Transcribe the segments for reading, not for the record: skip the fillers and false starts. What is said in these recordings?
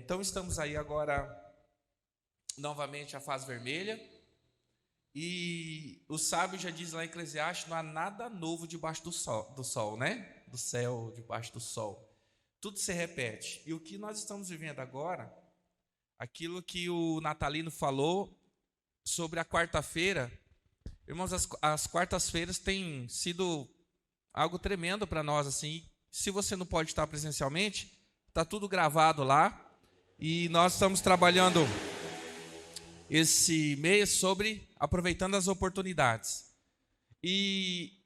Então estamos aí agora novamente a fase vermelha, e o sábio já diz lá em Eclesiastes: não há nada novo debaixo do sol, né? Do céu, debaixo do sol. Tudo se repete. E o que nós estamos vivendo agora, aquilo que o Natalino falou sobre a quarta-feira, irmãos, as quartas-feiras têm sido algo tremendo para nós, assim. Se você não pode estar presencialmente, está tudo gravado lá, e nós estamos trabalhando esse mês sobre aproveitando as oportunidades. E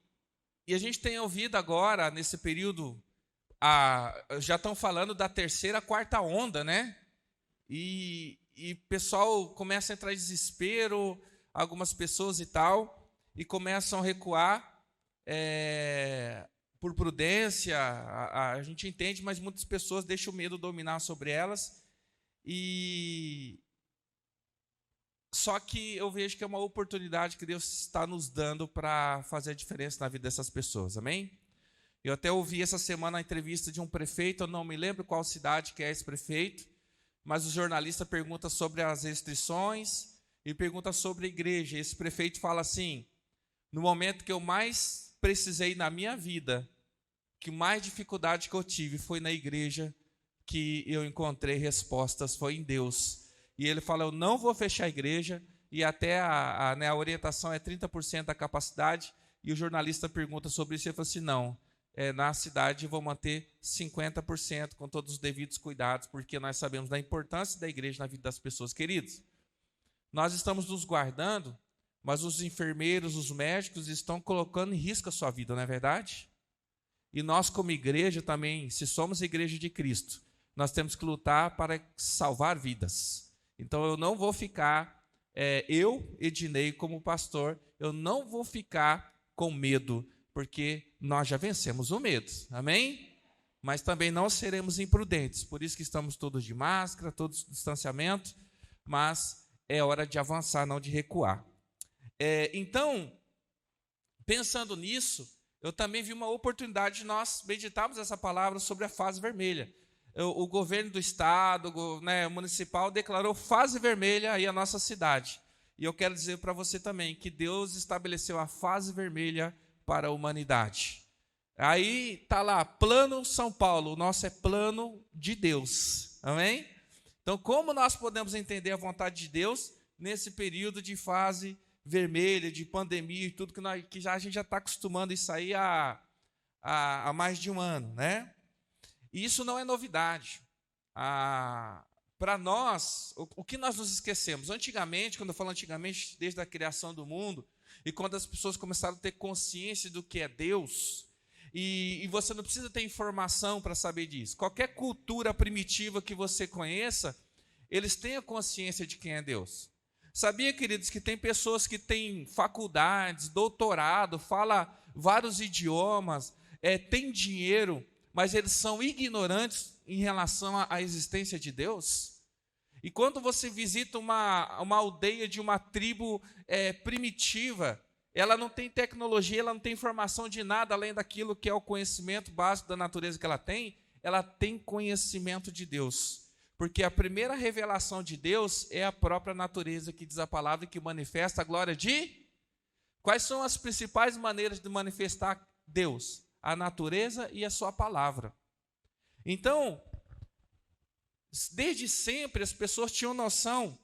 a gente tem ouvido agora, nesse período, já estão falando da terceira, quarta onda, né? E o pessoal começa a entrar em desespero, algumas pessoas e tal, e começam a recuar por prudência. A gente entende, mas muitas pessoas deixam o medo dominar sobre elas. Só que eu vejo que é uma oportunidade que Deus está nos dando para fazer a diferença na vida dessas pessoas, amém? Eu até ouvi essa semana a entrevista de um prefeito, eu não me lembro qual cidade que é esse prefeito, mas o jornalista pergunta sobre as restrições e pergunta sobre a igreja. Esse prefeito fala assim: no momento que eu mais precisei na minha vida, que mais dificuldade que eu tive foi na igreja que eu encontrei respostas, foi em Deus. E ele fala: eu não vou fechar a igreja, e até a orientação é 30% da capacidade. E o jornalista pergunta sobre isso, e ele fala assim: não, na cidade eu vou manter 50% com todos os devidos cuidados, porque nós sabemos da importância da igreja na vida das pessoas. Queridos, nós estamos nos guardando, mas os enfermeiros, os médicos estão colocando em risco a sua vida, não é verdade? E nós, como igreja também, se somos a igreja de Cristo, nós temos que lutar para salvar vidas. Então eu não vou ficar, eu, Ednei, como pastor, eu não vou ficar com medo, porque nós já vencemos o medo, amém? Mas também não seremos imprudentes, por isso que estamos todos de máscara, todos de distanciamento, mas é hora de avançar, não de recuar. Então, pensando nisso, eu também vi uma oportunidade de nós meditarmos essa palavra sobre a fase vermelha. O governo do estado, municipal, declarou fase vermelha aí a nossa cidade. E eu quero dizer para você também que Deus estabeleceu a fase vermelha para a humanidade. Aí está lá, plano São Paulo, o nosso é plano de Deus, amém? Então, como nós podemos entender a vontade de Deus nesse período de fase vermelha, de pandemia e tudo que a gente já está acostumando isso aí há mais de um ano, né? E isso não é novidade. Para nós, o que nós nos esquecemos? Antigamente, quando eu falo antigamente, desde a criação do mundo, e quando as pessoas começaram a ter consciência do que é Deus, e você não precisa ter informação para saber disso. Qualquer cultura primitiva que você conheça, eles têm a consciência de quem é Deus. Sabia, queridos, que tem pessoas que têm faculdades, doutorado, falam vários idiomas, têm dinheiro, mas eles são ignorantes em relação à existência de Deus? E quando você visita uma aldeia de uma tribo primitiva, ela não tem tecnologia, ela não tem informação de nada além daquilo que é o conhecimento básico da natureza que ela tem conhecimento de Deus. Porque a primeira revelação de Deus é a própria natureza, que diz a palavra, que manifesta a glória de... Quais são as principais maneiras de manifestar Deus? A natureza e a sua palavra. Então, desde sempre as pessoas tinham noção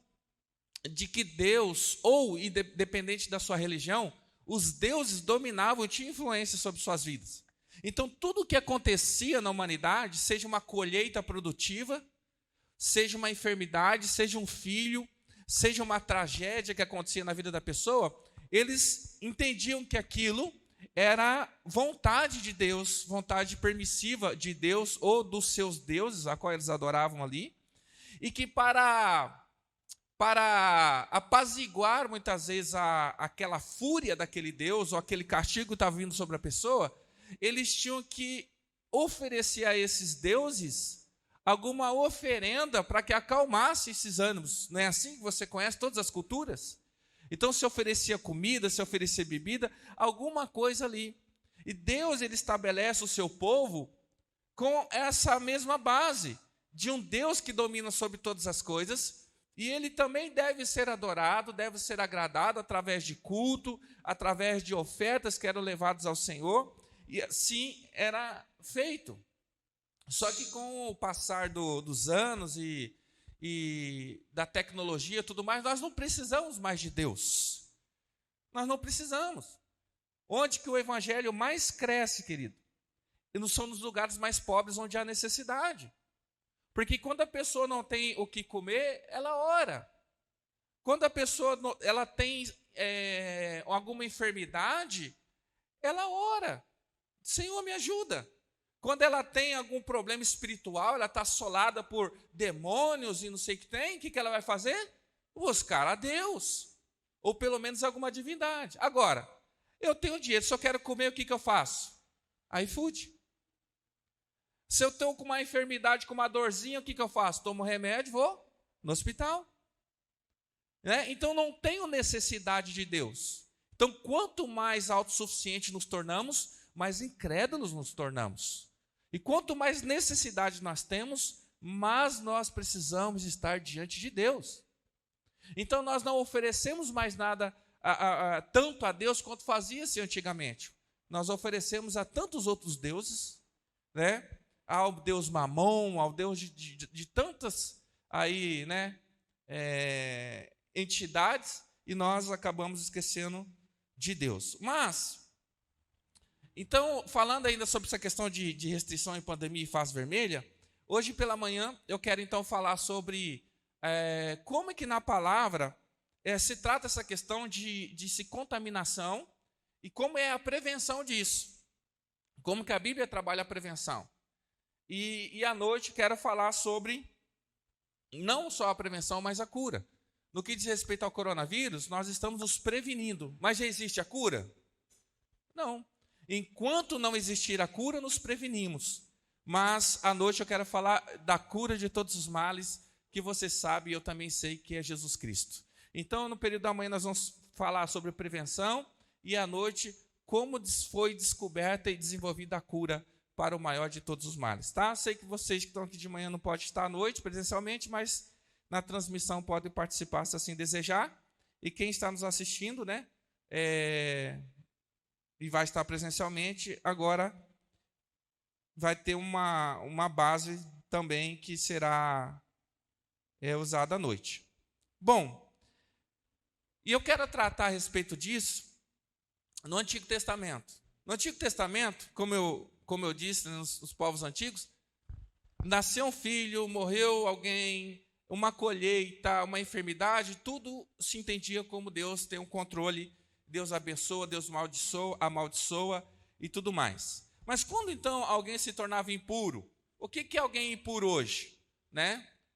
de que Deus, ou independente da sua religião, os deuses dominavam e tinham influência sobre suas vidas. Então, tudo o que acontecia na humanidade, seja uma colheita produtiva, seja uma enfermidade, seja um filho, seja uma tragédia que acontecia na vida da pessoa, eles entendiam que aquilo era vontade de Deus, vontade permissiva de Deus ou dos seus deuses, a qual eles adoravam ali, e que para apaziguar muitas vezes aquela fúria daquele Deus ou aquele castigo que estava vindo sobre a pessoa, eles tinham que oferecer a esses deuses alguma oferenda para que acalmasse esses ânimos. Não é assim que você conhece todas as culturas? Então se oferecia comida, se oferecia bebida, alguma coisa ali. E Deus, ele estabelece o seu povo com essa mesma base, de um Deus que domina sobre todas as coisas, e ele também deve ser adorado, deve ser agradado através de culto, através de ofertas que eram levadas ao Senhor, e assim era feito. Só que com o passar dos anos e da tecnologia e tudo mais, nós não precisamos mais de Deus. Nós não precisamos. Onde que o evangelho mais cresce, querido? E não são nos lugares mais pobres onde há necessidade. Porque quando a pessoa não tem o que comer, ela ora. Quando a pessoa ela tem alguma enfermidade, ela ora. Senhor, me ajuda. Quando ela tem algum problema espiritual, ela está assolada por demônios e não sei o que tem, o que ela vai fazer? Buscar a Deus. Ou pelo menos alguma divindade. Agora, eu tenho dinheiro, se eu quero comer, o que eu faço? iFood. Se eu estou com uma enfermidade, com uma dorzinha, o que eu faço? Tomo remédio, vou no hospital. Então, não tenho necessidade de Deus. Então, quanto mais autossuficiente nos tornamos, mais incrédulos nos tornamos. E quanto mais necessidade nós temos, mais nós precisamos estar diante de Deus. Então, nós não oferecemos mais nada tanto a Deus quanto fazia-se antigamente. Nós oferecemos a tantos outros deuses, ao Deus Mamon, ao Deus de tantas aí, entidades, e nós acabamos esquecendo de Deus. Mas, então, falando ainda sobre essa questão de restrição em pandemia e fase vermelha, hoje pela manhã eu quero então falar sobre como é que na palavra se trata essa questão de contaminação e como é a prevenção disso. Como que a Bíblia trabalha a prevenção. E à noite quero falar sobre não só a prevenção, mas a cura. No que diz respeito ao coronavírus, nós estamos nos prevenindo. Mas já existe a cura? Não. Enquanto não existir a cura, nos prevenimos. Mas à noite eu quero falar da cura de todos os males, que você sabe e eu também sei que é Jesus Cristo. Então, no período da manhã, nós vamos falar sobre prevenção e à noite, como foi descoberta e desenvolvida a cura para o maior de todos os males. Tá? Sei que vocês que estão aqui de manhã não podem estar à noite presencialmente, mas na transmissão podem participar se assim desejar. E quem está nos assistindo, e vai estar presencialmente, agora vai ter uma base também que será usada à noite. Bom, e eu quero tratar a respeito disso no Antigo Testamento. No Antigo Testamento, como eu disse, nos povos antigos, nasceu um filho, morreu alguém, uma colheita, uma enfermidade, tudo se entendia como Deus tem um controle. Deus abençoa, Deus amaldiçoa e tudo mais. Mas quando então alguém se tornava impuro, o que é alguém impuro hoje?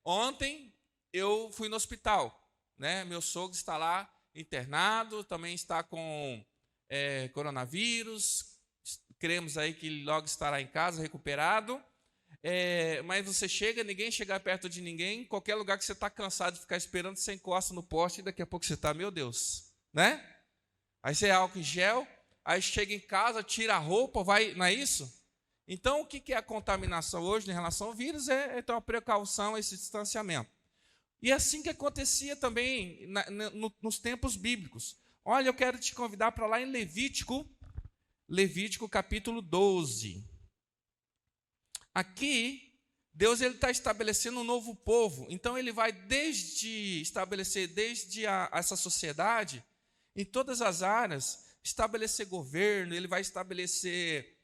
Ontem eu fui no hospital, meu sogro está lá internado, também está com coronavírus, cremos aí que ele logo estará em casa, recuperado, mas você chega, ninguém chega perto de ninguém, qualquer lugar que você está cansado de ficar esperando, você encosta no poste e daqui a pouco você está, meu Deus, Aí você álcool em gel, aí chega em casa, tira a roupa, vai, não é isso? Então, o que é a contaminação hoje em relação ao vírus? Então, a precaução, esse distanciamento. E é assim que acontecia também nos tempos bíblicos. Olha, eu quero te convidar para lá em Levítico capítulo 12. Aqui, Deus está estabelecendo um novo povo. Então, ele vai estabelecer desde essa sociedade, em todas as áreas, estabelecer governo, ele vai estabelecer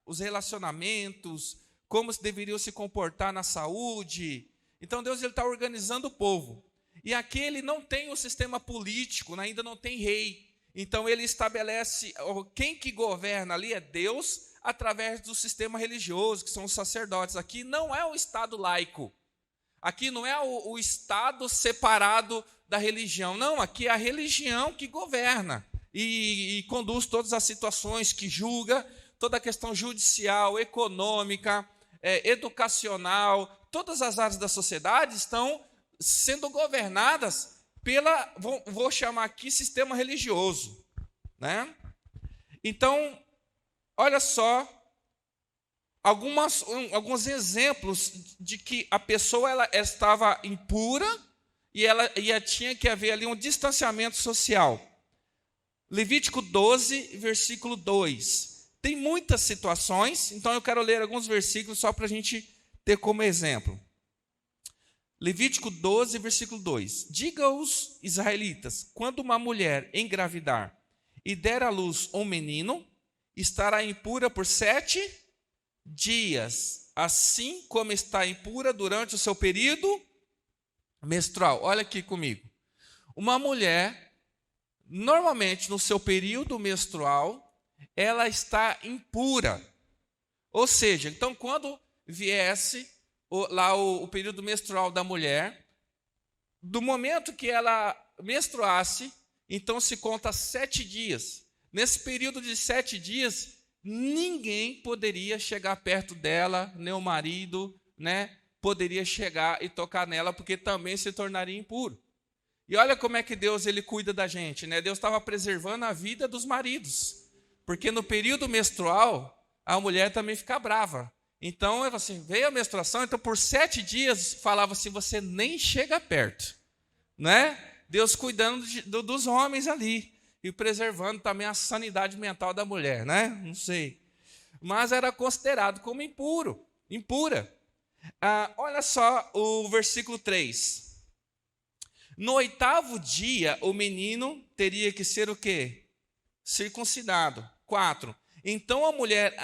os relacionamentos, como deveriam se comportar na saúde. Então, Deus está organizando o povo. E aqui ele não tem o sistema político, ainda não tem rei. Então, ele estabelece, quem que governa ali é Deus, através do sistema religioso, que são os sacerdotes. Aqui não é o Estado laico. Aqui não é o Estado separado da religião. Não, aqui é a religião que governa e conduz todas as situações, que julga toda a questão judicial, econômica, educacional. Todas as áreas da sociedade estão sendo governadas vou chamar aqui, sistema religioso. Então, olha só alguns exemplos de que a pessoa ela estava impura e tinha que haver ali um distanciamento social. Levítico 12, versículo 2. Tem muitas situações, então eu quero ler alguns versículos só para a gente ter como exemplo. Levítico 12, versículo 2. Diga aos israelitas, quando uma mulher engravidar e der à luz um menino, estará impura por 7 dias, assim como está impura durante o seu período menstrual. Olha aqui comigo. Uma mulher, normalmente no seu período menstrual, ela está impura. Ou seja, então quando viesse o período menstrual da mulher, do momento que ela menstruasse, então se conta 7 dias. Nesse período de 7 dias, ninguém poderia chegar perto dela, nem o marido, poderia chegar e tocar nela, porque também se tornaria impuro. E olha como é que Deus ele cuida da gente, Deus estava preservando a vida dos maridos, porque no período menstrual, a mulher também fica brava. Então, assim, veio a menstruação, então por 7 dias falava assim, você nem chega perto, Deus cuidando dos homens ali e preservando também a sanidade mental da mulher, não sei. Mas era considerado como impura. Olha só o versículo 3. No 8º dia, o menino teria que ser o quê? Circuncidado. 4. Então a mulher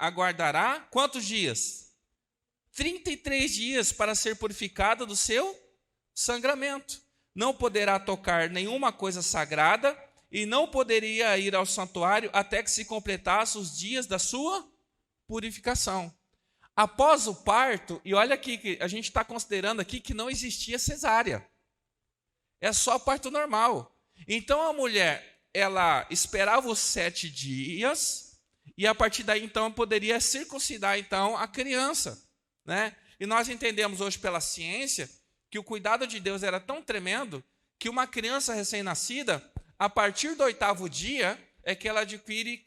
aguardará quantos dias? 33 dias para ser purificada do seu sangramento. Não poderá tocar nenhuma coisa sagrada e não poderia ir ao santuário até que se completasse os dias da sua purificação. Após o parto, e olha aqui, que a gente está considerando aqui que não existia cesárea. É só parto normal. Então a mulher, ela esperava os 7 dias e a partir daí então poderia circuncidar então a criança, E nós entendemos hoje pela ciência que o cuidado de Deus era tão tremendo que uma criança recém-nascida, a partir do 8º dia, é que ela adquire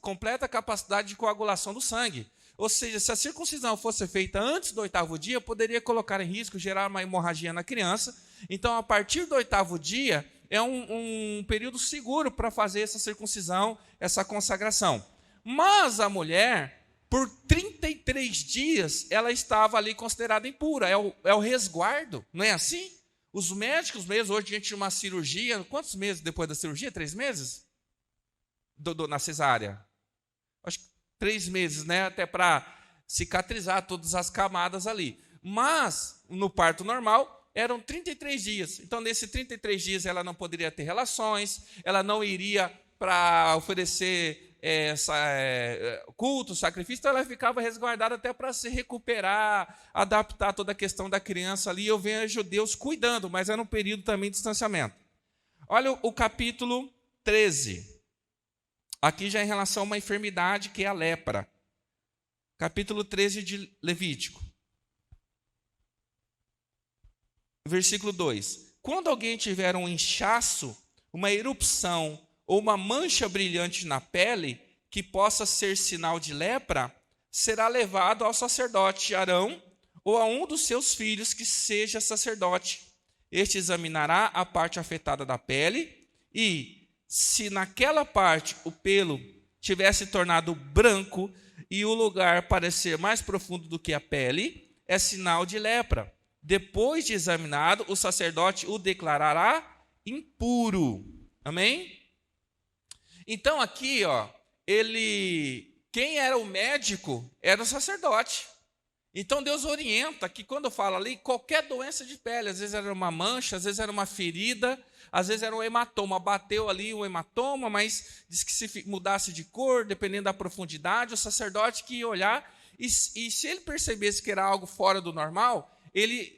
completa capacidade de coagulação do sangue. Ou seja, se a circuncisão fosse feita antes do 8º dia, poderia colocar em risco, gerar uma hemorragia na criança. Então, a partir do 8º dia, é um período seguro para fazer essa circuncisão, essa consagração. Mas a mulher, por 33 dias, ela estava ali considerada impura. É o resguardo, não é assim? Os médicos mesmo, hoje diante de uma cirurgia, quantos meses depois da cirurgia? 3 meses? Na cesárea? Acho que 3 meses, até para cicatrizar todas as camadas ali. Mas, no parto normal, eram 33 dias. Então, nesses 33 dias, ela não poderia ter relações, ela não iria para oferecer culto, sacrifício, então ela ficava resguardada até para se recuperar, adaptar toda a questão da criança ali. Eu vejo Deus cuidando, mas era um período também de distanciamento. Olha o capítulo 13. Aqui já em relação a uma enfermidade que é a lepra. Capítulo 13 de Levítico. Versículo 2. Quando alguém tiver um inchaço, uma erupção ou uma mancha brilhante na pele, que possa ser sinal de lepra, será levado ao sacerdote Arão ou a um dos seus filhos que seja sacerdote. Este examinará a parte afetada da pele e, se naquela parte o pelo tivesse tornado branco e o lugar parecer mais profundo do que a pele, é sinal de lepra. Depois de examinado, o sacerdote o declarará impuro. Amém? Então aqui, quem era o médico era o sacerdote. Então Deus orienta que quando fala ali, qualquer doença de pele, às vezes era uma mancha, às vezes era uma ferida, às vezes era um hematoma, bateu ali um hematoma, mas diz que se mudasse de cor, dependendo da profundidade, o sacerdote que ia olhar, e se ele percebesse que era algo fora do normal,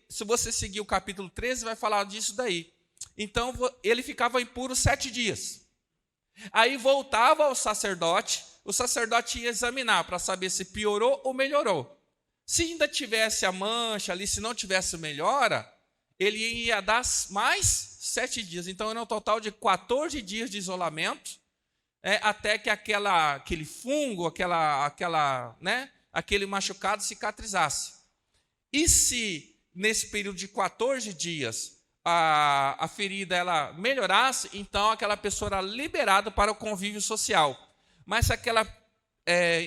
se você seguir o capítulo 13, vai falar disso daí. Então ele ficava impuro 7 dias. Aí voltava ao sacerdote, o sacerdote ia examinar para saber se piorou ou melhorou. Se ainda tivesse a mancha ali, se não tivesse melhora, ele ia dar mais 7 dias. Então era um total de 14 dias de isolamento, até que aquele fungo, aquele machucado cicatrizasse. E se, nesse período de 14 dias, a ferida ela melhorasse, então aquela pessoa era liberada para o convívio social. Mas se aquela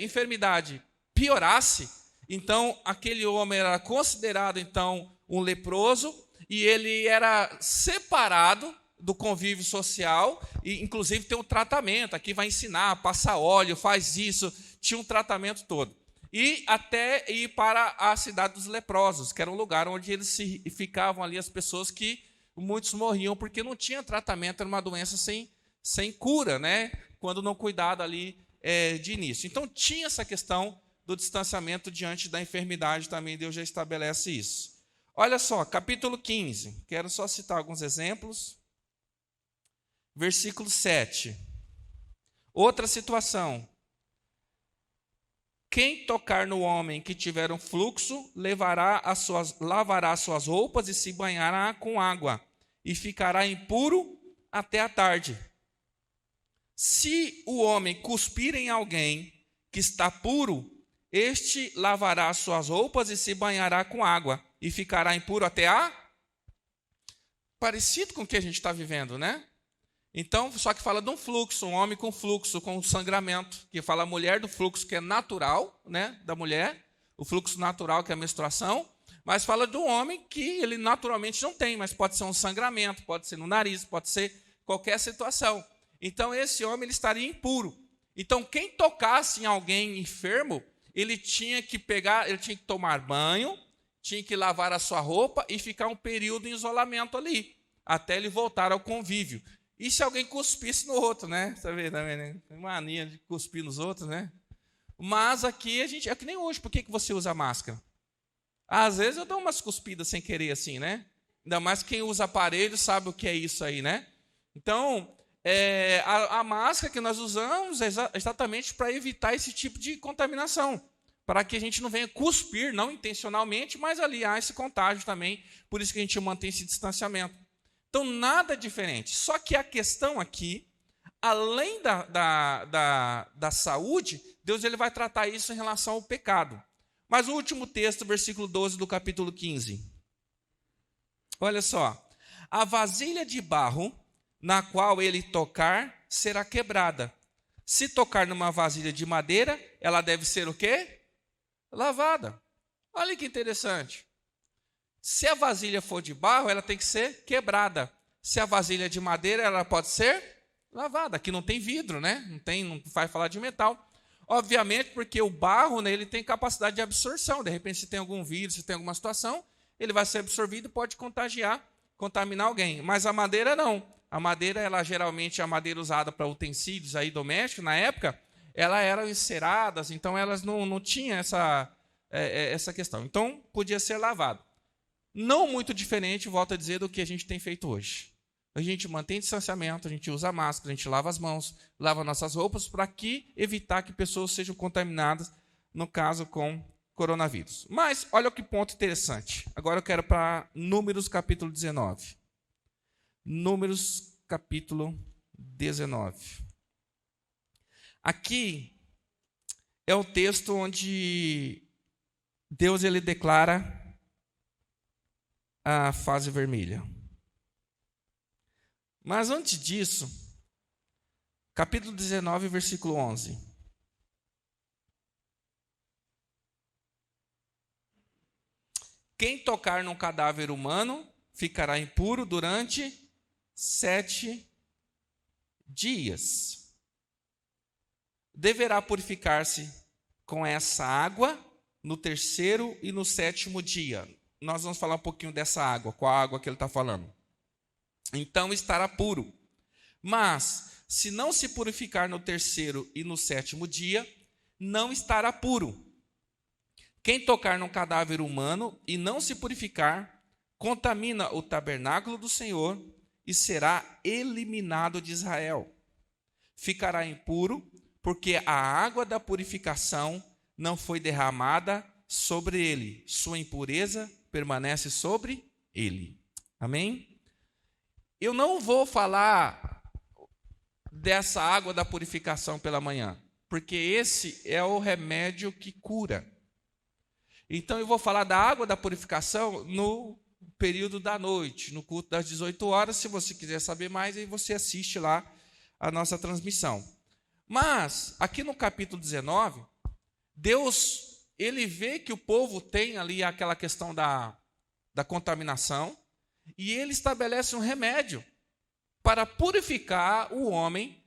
enfermidade piorasse, então aquele homem era considerado então um leproso e ele era separado do convívio social e inclusive tem um tratamento, aqui vai ensinar, passa óleo, faz isso, tinha um tratamento todo. E até ir para a cidade dos leprosos, que era um lugar onde eles ficavam ali, as pessoas que muitos morriam porque não tinha tratamento, era uma doença sem cura, né? Quando não cuidado ali de início. Então tinha essa questão do distanciamento diante da enfermidade, também Deus já estabelece isso. Olha só, capítulo 15, quero só citar alguns exemplos. Versículo 7. Outra situação. Quem tocar no homem que tiver um fluxo, lavará as suas roupas e se banhará com água, e ficará impuro até a tarde. Se o homem cuspir em alguém que está puro, este lavará as suas roupas e se banhará com água, e ficará impuro até a... Parecido com o que a gente está vivendo, né? Então, só que fala de um fluxo, um homem com fluxo, com sangramento, que fala a mulher do fluxo que é natural, né, da mulher, o fluxo natural que é a menstruação, mas fala de um homem que ele naturalmente não tem, mas pode ser um sangramento, pode ser no nariz, pode ser qualquer situação. Então, esse homem ele estaria impuro. Então, quem tocasse em alguém enfermo, ele tinha que tomar banho, tinha que lavar a sua roupa e ficar um período em isolamento ali, até ele voltar ao convívio. E se alguém cuspisse no outro, né? Você vê também, né? Tem mania de cuspir nos outros, né? Mas aqui a gente... É que nem hoje, por que você usa máscara? Às vezes eu dou umas cuspidas sem querer assim, né? Ainda mais quem usa aparelho sabe o que é isso aí, né? Então, a máscara que nós usamos é exatamente para evitar esse tipo de contaminação. Para que a gente não venha cuspir, não intencionalmente, mas aliar esse contágio também. Por isso que a gente mantém esse distanciamento. Então, nada diferente. Só que a questão aqui, além da saúde, Deus ele vai tratar isso em relação ao pecado. Mas o último texto, versículo 12 do capítulo 15. Olha só. A vasilha de barro, na qual ele tocar, será quebrada. Se tocar numa vasilha de madeira, ela deve ser o quê? Lavada. Olha que interessante. Se a vasilha for de barro, ela tem que ser quebrada. Se a vasilha é de madeira, ela pode ser lavada. Aqui não tem vidro, né? Não vai falar de metal. Obviamente, porque o barro, né, ele tem capacidade de absorção. De repente, se tem algum vírus, se tem alguma situação, ele vai ser absorvido e pode contaminar alguém. Mas a madeira não. A madeira, ela geralmente é a madeira usada para utensílios aí domésticos. Na época, elas eram enceradas, então elas não tinham essa questão. Então, podia ser lavado. Não muito diferente, volto a dizer, do que a gente tem feito hoje. A gente mantém distanciamento, a gente usa máscara, a gente lava as mãos, lava nossas roupas, para evitar que pessoas sejam contaminadas, no caso com coronavírus. Mas, olha que ponto interessante. Agora eu quero para Números capítulo 19. Números capítulo 19. Aqui é o texto onde Deus ele declara a fase vermelha. Mas antes disso, capítulo 19, versículo 11. Quem tocar num cadáver humano ficará impuro durante 7 dias. Deverá purificar-se com essa água no 3º e no 7º dia. Nós vamos falar um pouquinho dessa água, qual a água que ele está falando. Então estará puro. Mas, se não se purificar no 3º e no 7º dia, não estará puro. Quem tocar num cadáver humano e não se purificar, contamina o tabernáculo do Senhor e será eliminado de Israel. Ficará impuro, porque a água da purificação não foi derramada sobre ele. Sua impureza permanece sobre ele. Amém? Eu não vou falar dessa água da purificação pela manhã, porque esse é o remédio que cura. Então eu vou falar da água da purificação no período da noite, no culto das 18 horas. Se você quiser saber mais, aí você assiste lá a nossa transmissão. Mas, aqui no capítulo 19, Deus, ele vê que o povo tem ali aquela questão da contaminação, e ele estabelece um remédio para purificar o homem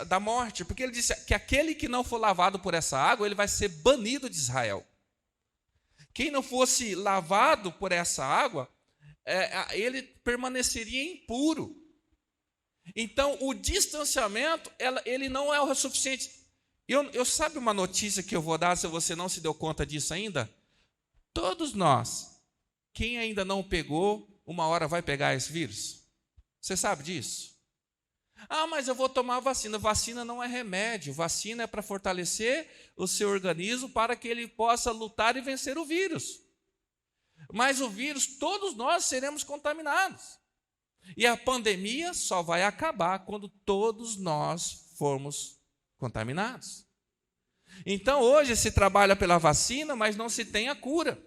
da morte. Porque ele disse que aquele que não for lavado por essa água, ele vai ser banido de Israel. Quem não fosse lavado por essa água, ele permaneceria impuro. Então, o distanciamento, ele não é o suficiente. Eu sabe uma notícia que eu vou dar, se você não se deu conta disso ainda? Todos nós, quem ainda não pegou, uma hora vai pegar esse vírus. Você sabe disso? Ah, mas eu vou tomar vacina. Vacina não é remédio. Vacina é para fortalecer o seu organismo para que ele possa lutar e vencer o vírus. Mas o vírus, todos nós seremos contaminados. E a pandemia só vai acabar quando todos nós formos contaminados. Então, hoje se trabalha pela vacina, mas não se tem a cura.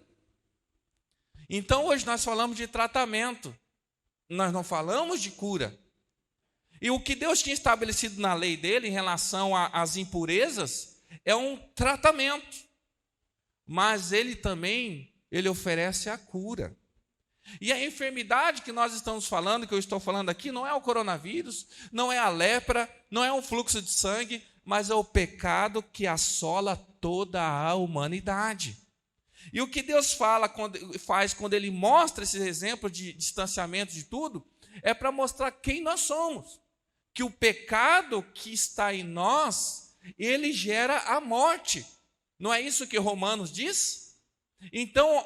Então, hoje nós falamos de tratamento. Nós não falamos de cura. E o que Deus tinha estabelecido na lei dele em relação às impurezas é um tratamento. Mas ele também, ele oferece a cura. E a enfermidade que nós estamos falando, que eu estou falando aqui, não é o coronavírus, não é a lepra, não é um fluxo de sangue, mas é o pecado que assola toda a humanidade. E o que Deus faz quando ele mostra esses exemplos de distanciamento de tudo, é para mostrar quem nós somos. Que o pecado que está em nós, ele gera a morte. Não é isso que Romanos diz? Então,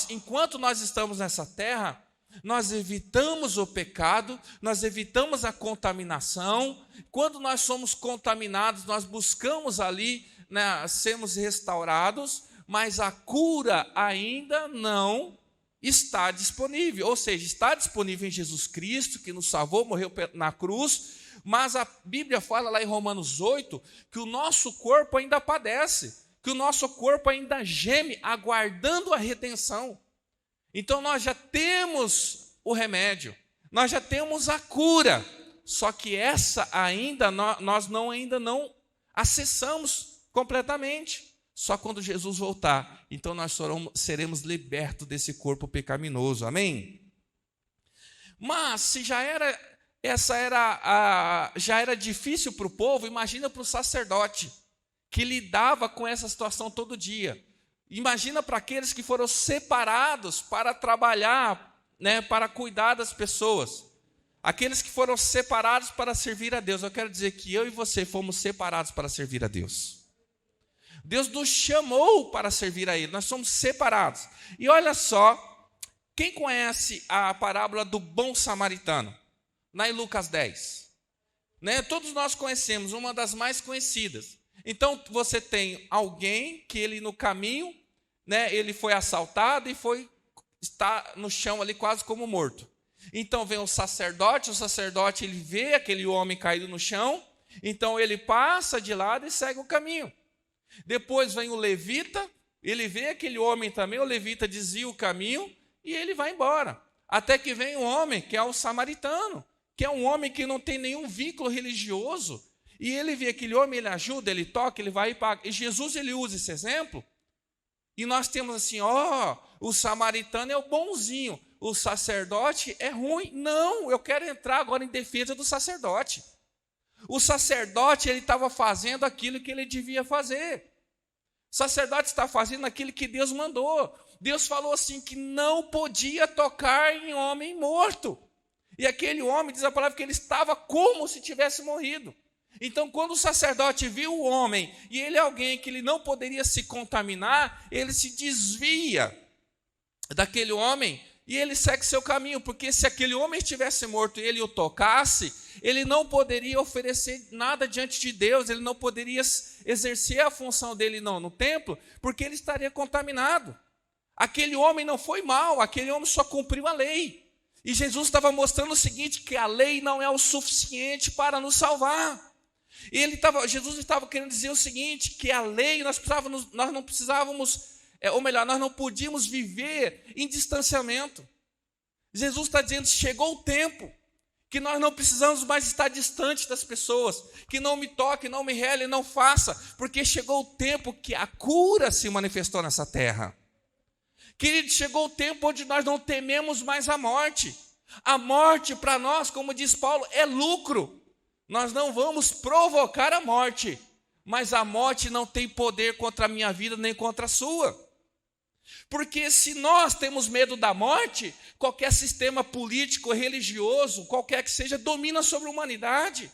enquanto nós estamos nessa terra, nós evitamos o pecado, nós evitamos a contaminação. Quando nós somos contaminados, nós buscamos ali, né, sermos restaurados, mas a cura ainda não está disponível. Ou seja, está disponível em Jesus Cristo, que nos salvou, morreu na cruz, mas a Bíblia fala lá em Romanos 8 que o nosso corpo ainda padece, que o nosso corpo ainda geme, aguardando a redenção. Então nós já temos o remédio, nós já temos a cura, só que essa ainda nós ainda não acessamos completamente. Só quando Jesus voltar, então nós seremos libertos desse corpo pecaminoso, amém? Mas se já era difícil para o povo, imagina para o sacerdote, que lidava com essa situação todo dia. Imagina para aqueles que foram separados para trabalhar, né, para cuidar das pessoas. Aqueles que foram separados para servir a Deus. Eu quero dizer que eu e você fomos separados para servir a Deus. Deus nos chamou para servir a Ele, nós somos separados. E olha só, quem conhece a parábola do bom samaritano? Lá em Lucas 10. Né? Todos nós conhecemos, uma das mais conhecidas. Então, você tem alguém que ele no caminho, né, ele foi assaltado e está no chão ali quase como morto. Então, vem o sacerdote ele vê aquele homem caído no chão, então ele passa de lado e segue o caminho. Depois vem o levita, ele vê aquele homem também, o levita desvia o caminho e ele vai embora. Até que vem um homem, que é o samaritano, que é um homem que não tem nenhum vínculo religioso. E ele vê aquele homem, ele ajuda, ele toca, ele vai e paga. E Jesus, ele usa esse exemplo. E nós temos assim, o samaritano é o bonzinho, o sacerdote é ruim. Não, eu quero entrar agora em defesa do sacerdote. O sacerdote, ele estava fazendo aquilo que ele devia fazer. O sacerdote está fazendo aquilo que Deus mandou. Deus falou assim que não podia tocar em homem morto. E aquele homem, diz a palavra, que ele estava como se tivesse morrido. Então, quando o sacerdote viu o homem, e ele é alguém que ele não poderia se contaminar, ele se desvia daquele homem e ele segue seu caminho, porque se aquele homem estivesse morto e ele o tocasse, ele não poderia oferecer nada diante de Deus, ele não poderia exercer a função dele no templo, porque ele estaria contaminado. Aquele homem não foi mal, aquele homem só cumpriu a lei. E Jesus estava mostrando o seguinte, que a lei não é o suficiente para nos salvar. Jesus estava querendo dizer o seguinte, que a lei, nós não precisávamos ou melhor, nós não podíamos viver em distanciamento. Jesus está dizendo, chegou o tempo que nós não precisamos mais estar distante das pessoas, que não me toque, não me rele, não faça, porque chegou o tempo que a cura se manifestou nessa terra. Querido, chegou o tempo onde nós não tememos mais a morte. A morte para nós, como diz Paulo, é lucro. Nós não vamos provocar a morte, mas a morte não tem poder contra a minha vida nem contra a sua. Porque se nós temos medo da morte, qualquer sistema político, religioso, qualquer que seja, domina sobre a humanidade.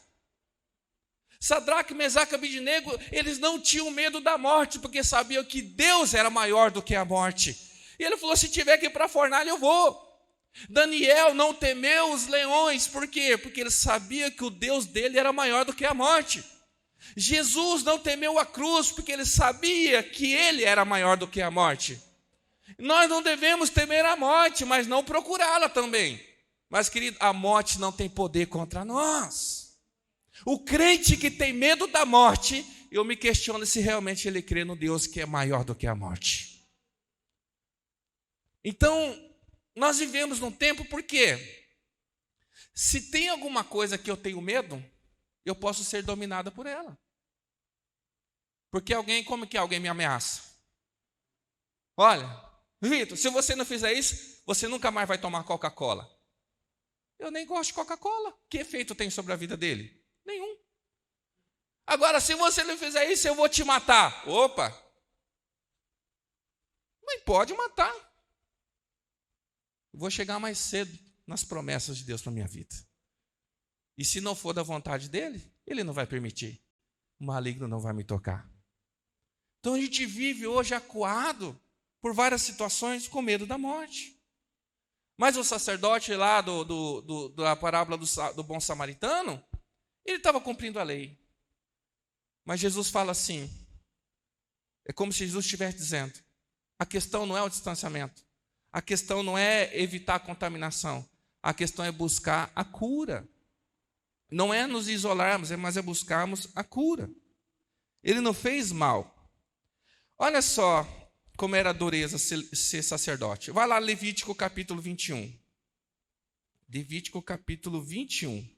Sadraque, Mesaque e Abednego, eles não tinham medo da morte, porque sabiam que Deus era maior do que a morte. E ele falou, se tiver que ir para a fornalha, eu vou. Daniel não temeu os leões, por quê? Porque ele sabia que o Deus dele era maior do que a morte. Jesus não temeu a cruz, porque ele sabia que ele era maior do que a morte. Nós não devemos temer a morte, mas não procurá-la também. Mas, querido, a morte não tem poder contra nós. O crente que tem medo da morte, eu me questiono se realmente ele crê no Deus que é maior do que a morte. Então, nós vivemos num tempo, por quê? Se tem alguma coisa que eu tenho medo, eu posso ser dominada por ela. Porque como que alguém me ameaça? Olha, Vitor, se você não fizer isso, você nunca mais vai tomar Coca-Cola. Eu nem gosto de Coca-Cola. Que efeito tem sobre a vida dele? Nenhum. Agora, se você não fizer isso, eu vou te matar. Opa! Nem pode matar. Eu vou chegar mais cedo nas promessas de Deus para a minha vida. E se não for da vontade dele, ele não vai permitir. O maligno não vai me tocar. Então a gente vive hoje acuado por várias situações com medo da morte. Mas o sacerdote lá da parábola do bom samaritano, ele estava cumprindo a lei. Mas Jesus fala assim, é como se Jesus estivesse dizendo, a questão não é o distanciamento, a questão não é evitar a contaminação, a questão é buscar a cura. Não é nos isolarmos, mas é buscarmos a cura. Ele não fez mal. Olha só como era a dureza ser sacerdote. Vai lá, Levítico capítulo 21. Levítico capítulo 21.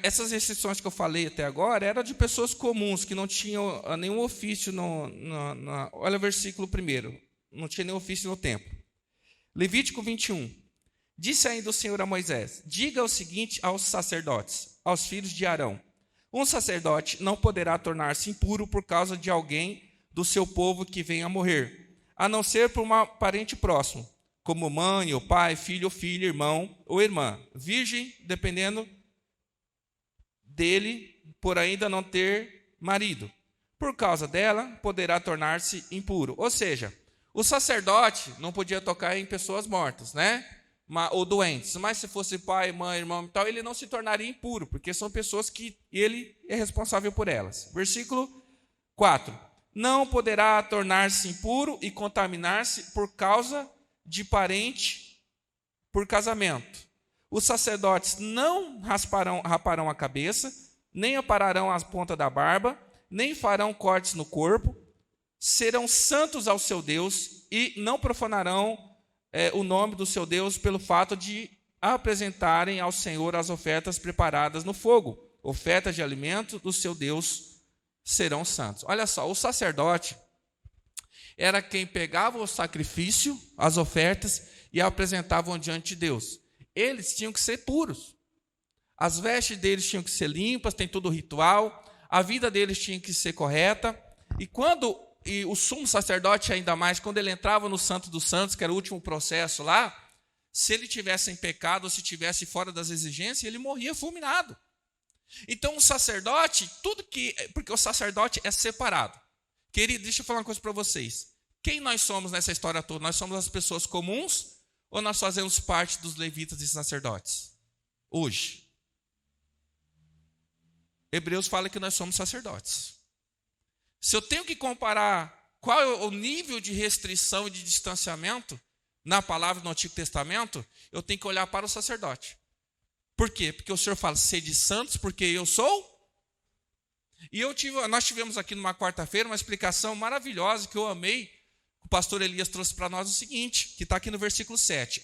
Essas restrições que eu falei até agora eram de pessoas comuns, que não tinham nenhum ofício. Olha o versículo 1. Não tinha nenhum ofício no templo. Levítico 21. Disse ainda o Senhor a Moisés, diga o seguinte aos sacerdotes, aos filhos de Arão. Um sacerdote não poderá tornar-se impuro por causa de alguém do seu povo que venha a morrer, a não ser por um parente próximo, como mãe, ou pai, filho ou filha, irmão ou irmã, virgem, dependendo dele, por ainda não ter marido. Por causa dela, poderá tornar-se impuro. Ou seja, o sacerdote não podia tocar em pessoas mortas, né? Ou doentes, mas se fosse pai, mãe, irmão e tal, ele não se tornaria impuro, porque são pessoas que ele é responsável por elas. Versículo 4. Não poderá tornar-se impuro e contaminar-se por causa de parente por casamento. Os sacerdotes não raparão a cabeça, nem apararão as pontas da barba, nem farão cortes no corpo, serão santos ao seu Deus e não profanarão o nome do seu Deus pelo fato de apresentarem ao Senhor as ofertas preparadas no fogo. Ofertas de alimento do seu Deus serão santos. Olha só, o sacerdote era quem pegava o sacrifício, as ofertas, e apresentavam diante de Deus. Eles tinham que ser puros. As vestes deles tinham que ser limpas, tem todo o ritual. A vida deles tinha que ser correta. E o sumo sacerdote, ainda mais, quando ele entrava no Santo dos Santos, que era o último processo lá, se ele tivesse em pecado ou se estivesse fora das exigências, ele morria fulminado. Então o sacerdote, porque o sacerdote é separado. Querido, deixa eu falar uma coisa para vocês. Quem nós somos nessa história toda? Nós somos as pessoas comuns ou nós fazemos parte dos levitas e sacerdotes? Hoje. Hebreus fala que nós somos sacerdotes. Se eu tenho que comparar qual é o nível de restrição e de distanciamento na palavra do Antigo Testamento, eu tenho que olhar para o sacerdote. Por quê? Porque o Senhor fala, sede santos, porque eu sou. E nós tivemos aqui numa quarta-feira uma explicação maravilhosa que eu amei. O pastor Elias trouxe para nós o seguinte, que está aqui no versículo 7.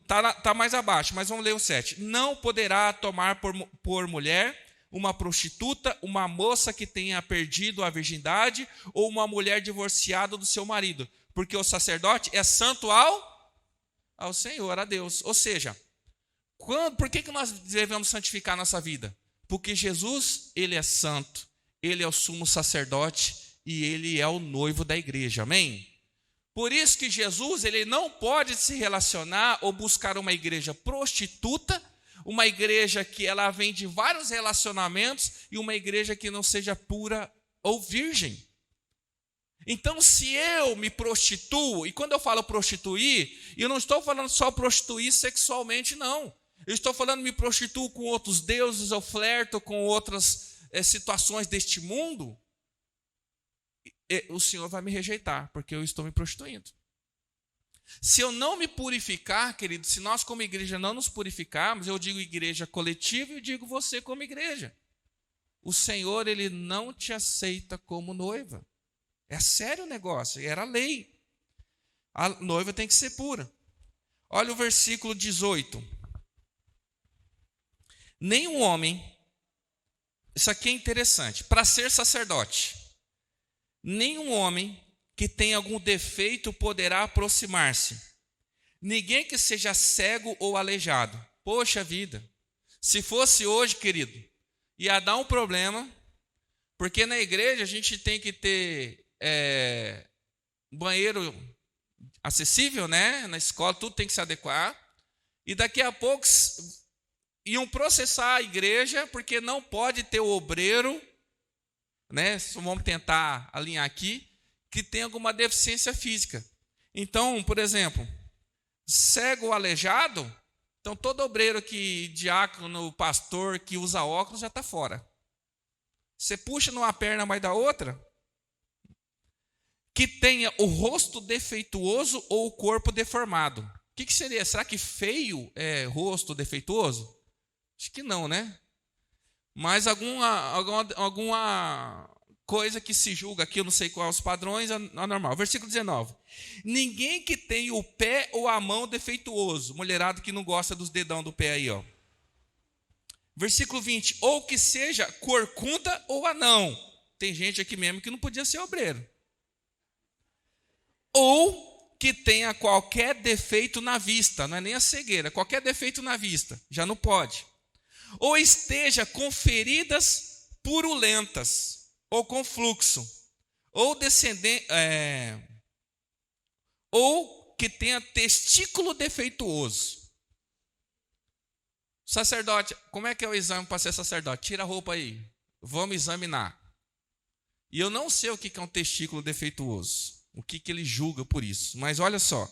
Está mais abaixo, mas vamos ler o 7. Não poderá tomar por mulher uma prostituta, uma moça que tenha perdido a virgindade ou uma mulher divorciada do seu marido, porque o sacerdote é santo ao Senhor, a Deus. Ou seja, por que nós devemos santificar nossa vida? Porque Jesus, ele é santo, ele é o sumo sacerdote e ele é o noivo da igreja, amém? Por isso que Jesus, ele não pode se relacionar ou buscar uma igreja prostituta, uma igreja que ela vem de vários relacionamentos e uma igreja que não seja pura ou virgem. Então, se eu me prostituo, e quando eu falo prostituir, eu não estou falando só prostituir sexualmente, não. Eu estou falando me prostituo com outros deuses, eu flerto com outras situações deste mundo, o Senhor vai me rejeitar, porque eu estou me prostituindo. Se eu não me purificar, querido, se nós como igreja não nos purificarmos, eu digo igreja coletiva e eu digo você como igreja. O Senhor, ele não te aceita como noiva. É sério o negócio, era lei. A noiva tem que ser pura. Olha o versículo 18. Nenhum homem, isso aqui é interessante, para ser sacerdote, nenhum homem que tenha algum defeito poderá aproximar-se. Ninguém que seja cego ou aleijado. Poxa vida, se fosse hoje, querido, ia dar um problema, porque na igreja a gente tem que ter banheiro acessível, né? Na escola tudo tem que se adequar. E daqui a pouco iam processar a igreja, porque não pode ter o obreiro, né? Vamos tentar alinhar aqui, que tem alguma deficiência física. Então, por exemplo, cego ou aleijado, então todo obreiro diácono, pastor que usa óculos já está fora. Você puxa numa perna mais da outra, que tenha o rosto defeituoso ou o corpo deformado. O que seria? Será que feio é rosto defeituoso? Acho que não, né? Mas alguma coisa que se julga aqui, eu não sei quais os padrões, é normal. Versículo 19. Ninguém que tenha o pé ou a mão defeituoso. Mulherado que não gosta dos dedão do pé aí, ó. Versículo 20. Ou que seja corcunda ou anão. Tem gente aqui mesmo que não podia ser obreiro. Ou que tenha qualquer defeito na vista. Não é nem a cegueira. Qualquer defeito na vista. Já não pode. Ou esteja com feridas purulentas, ou com fluxo, ou ou que tenha testículo defeituoso. Sacerdote, como é que é o exame para ser sacerdote? Tira a roupa aí, vamos examinar. E eu não sei o que é um testículo defeituoso, o que ele julga por isso, mas olha só.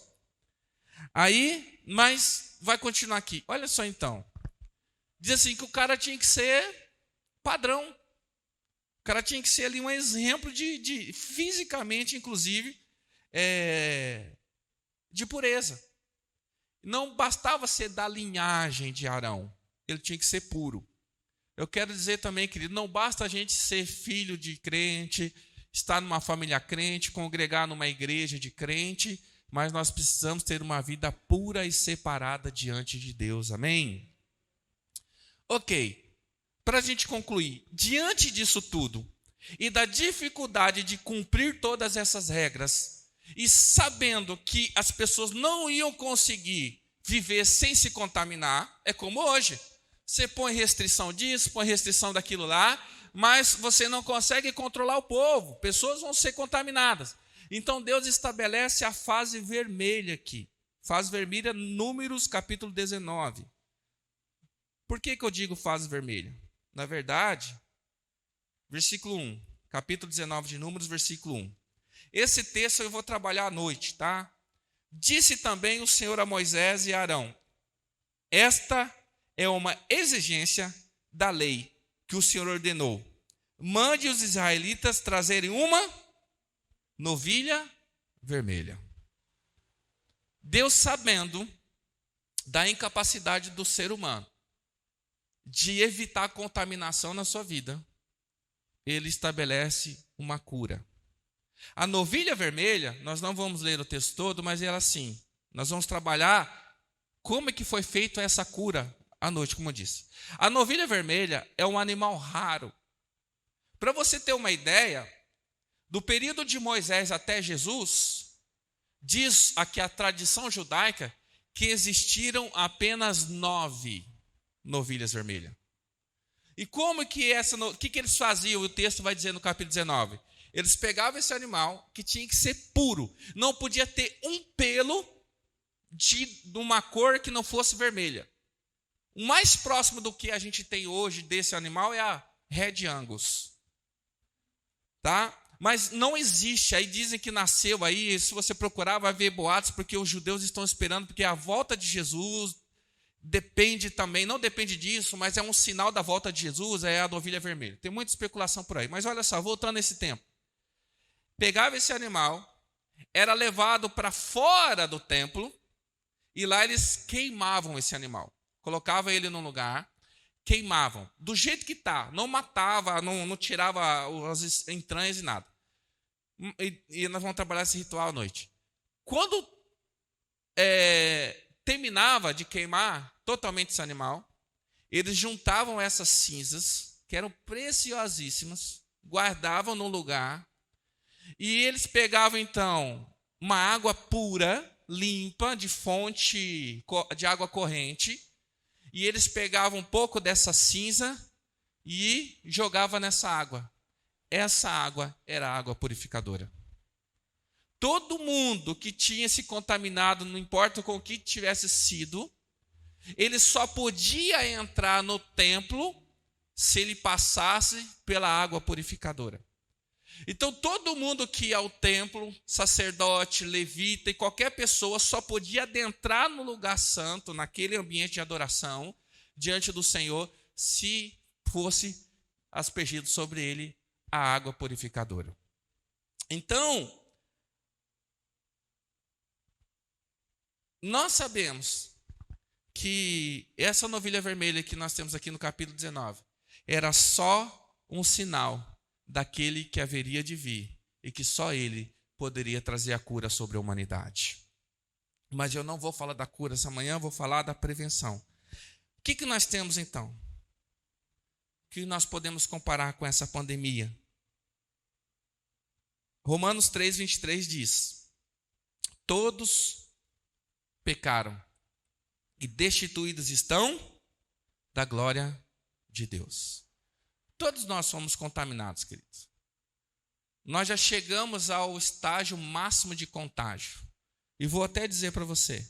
Aí, mas vai continuar aqui, olha só então. Diz assim que o cara tinha que ser padrão. O cara tinha que ser ali um exemplo de fisicamente, inclusive, de pureza. Não bastava ser da linhagem de Arão. Ele tinha que ser puro. Eu quero dizer também, querido, não basta a gente ser filho de crente, estar numa família crente, congregar numa igreja de crente, mas nós precisamos ter uma vida pura e separada diante de Deus. Amém? Ok, para a gente concluir, diante disso tudo e da dificuldade de cumprir todas essas regras e sabendo que as pessoas não iam conseguir viver sem se contaminar, é como hoje, você põe restrição disso, põe restrição daquilo lá, mas você não consegue controlar o povo, pessoas vão ser contaminadas. Então Deus estabelece a fase vermelha aqui, fase vermelha, Números capítulo 19. Por que eu digo fase vermelha? Na verdade, versículo 1, capítulo 19 de Números, versículo 1. Esse texto eu vou trabalhar à noite, tá? Disse também o Senhor a Moisés e a Arão: esta é uma exigência da lei que o Senhor ordenou. Mande os israelitas trazerem uma novilha vermelha. Deus, sabendo da incapacidade do ser humano de evitar contaminação na sua vida, ele estabelece uma cura. A novilha vermelha, nós não vamos ler o texto todo, mas ela sim. Nós vamos trabalhar como é que foi feita essa cura à noite, como eu disse. A novilha vermelha é um animal raro. Para você ter uma ideia, do período de Moisés até Jesus, diz aqui a tradição judaica que existiram apenas 9 novilhas vermelhas. E como que o que eles faziam? O texto vai dizer no capítulo 19. Eles pegavam esse animal que tinha que ser puro. Não podia ter um pelo de uma cor que não fosse vermelha. O mais próximo do que a gente tem hoje desse animal é a Red Angus. Tá? Mas não existe. Aí dizem que nasceu aí, se você procurar vai ver boatos, porque os judeus estão esperando, porque a volta de Jesus depende também, não depende disso, mas é um sinal da volta de Jesus, é a novilha vermelha. Tem muita especulação por aí. Mas olha só, voltando nesse tempo. Pegava esse animal, era levado para fora do templo, e lá eles queimavam esse animal. Colocavam ele num lugar, queimavam. Do jeito que está, não matava, não tirava as entranhas e nada. E nós vamos trabalhar esse ritual à noite. Quando terminava de queimar totalmente esse animal, eles juntavam essas cinzas, que eram preciosíssimas, guardavam num lugar, e eles pegavam então uma água pura, limpa, de fonte de água corrente, e eles pegavam um pouco dessa cinza e jogavam nessa água. Essa água era água purificadora. Todo mundo que tinha se contaminado, não importa com o que tivesse sido, ele só podia entrar no templo se ele passasse pela água purificadora. Então, todo mundo que ia ao templo, sacerdote, levita e qualquer pessoa só podia adentrar no lugar santo, naquele ambiente de adoração, diante do Senhor, se fosse aspergido sobre ele a água purificadora. Então, nós sabemos que essa novilha vermelha que nós temos aqui no capítulo 19 era só um sinal daquele que haveria de vir e que só ele poderia trazer a cura sobre a humanidade. Mas eu não vou falar da cura essa manhã, eu vou falar da prevenção. O que nós temos então? O que nós podemos comparar com essa pandemia? Romanos 3:23 diz: todos pecaram e destituídos estão da glória de Deus. Todos nós somos contaminados, queridos. Nós já chegamos ao estágio máximo de contágio. E vou até dizer para você,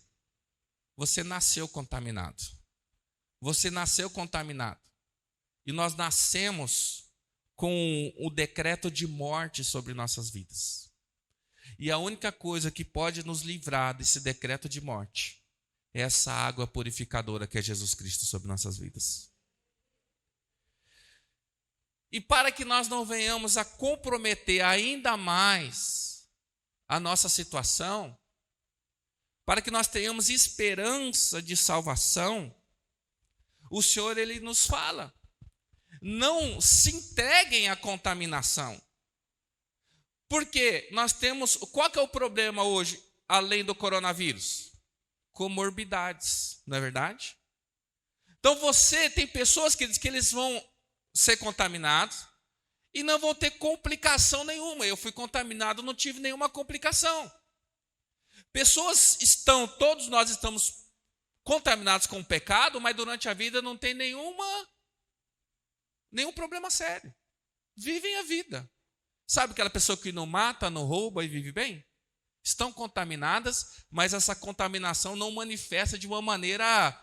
você nasceu contaminado. Você nasceu contaminado. E nós nascemos com o decreto de morte sobre nossas vidas. E a única coisa que pode nos livrar desse decreto de morte é essa água purificadora que é Jesus Cristo sobre nossas vidas. E para que nós não venhamos a comprometer ainda mais a nossa situação, para que nós tenhamos esperança de salvação, o Senhor ele nos fala: não se entreguem à contaminação. Porque nós temos, qual que é o problema hoje, além do coronavírus? Comorbidades, não é verdade? Então tem pessoas que eles vão ser contaminados e não vão ter complicação nenhuma. Eu fui contaminado, não tive nenhuma complicação. Todos nós estamos contaminados com o pecado, mas durante a vida não tem nenhum problema sério. Vivem a vida. Sabe aquela pessoa que não mata, não rouba e vive bem? Estão contaminadas, mas essa contaminação não manifesta de uma maneira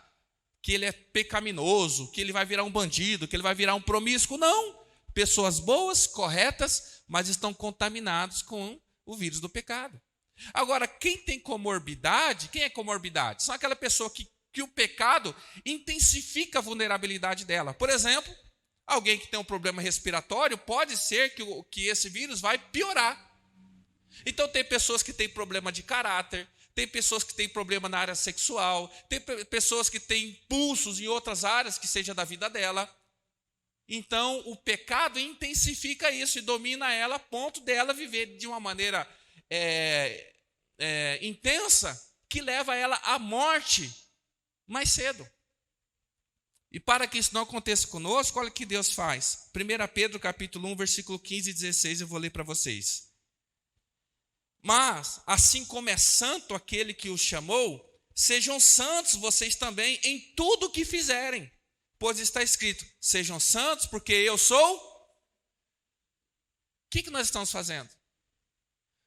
que ele é pecaminoso, que ele vai virar um bandido, que ele vai virar um promíscuo. Não. Pessoas boas, corretas, mas estão contaminados com o vírus do pecado. Agora, quem tem comorbidade, quem é comorbidade? São aquela pessoa que o pecado intensifica a vulnerabilidade dela. Por exemplo, alguém que tem um problema respiratório, pode ser que esse vírus vai piorar. Então, tem pessoas que têm problema de caráter, tem pessoas que têm problema na área sexual, tem pessoas que têm impulsos em outras áreas que seja da vida dela. Então, o pecado intensifica isso e domina ela a ponto dela viver de uma maneira intensa que leva ela à morte mais cedo. E para que isso não aconteça conosco, olha o que Deus faz. 1 Pedro capítulo 1, versículo 15 e 16, eu vou ler para vocês. Mas, assim como é santo aquele que os chamou, sejam santos vocês também em tudo o que fizerem. Pois está escrito, sejam santos porque eu sou. O que nós estamos fazendo?